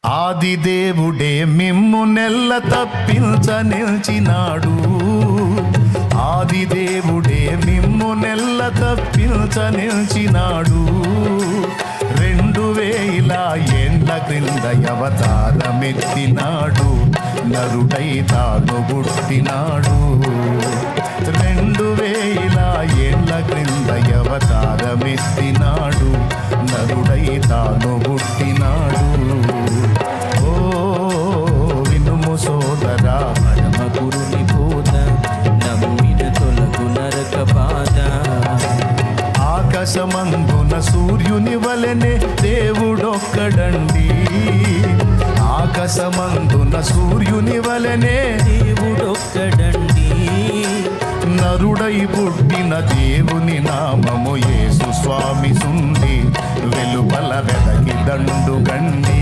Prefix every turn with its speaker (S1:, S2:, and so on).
S1: ఆదిదేవుడే మిమ్ము నెల్ల తప్పించ నిల్చినాడు. ఆదిదేవుడే మిమ్ము నెల్ల తప్పించ నిల్చినాడు. 2000 ఏండ్ల క్రింద అవతారమెత్తినాడు. నరుడై తాను పుట్టినాడు. 2000 ఏండ్ల క్రింద అవతారమెత్తినాడు. నరుడై తాను పుట్టినాడు. ఓ వినుము సోదరా,
S2: పరమగురుని బోధ నమ్మిన తొలగు నరక బాధ.
S1: ఆకాశమందున సూర్యుని వలెనే దేవుడొక్కడండి. ఆకాశమందున సూర్యుని వలెనే
S2: దేవుడొక్కడండి.
S1: నరుడై పుట్టిన దేవుని నామము యేసు స్వామి సుండి. వెలుపల వెదకి దండు గండి.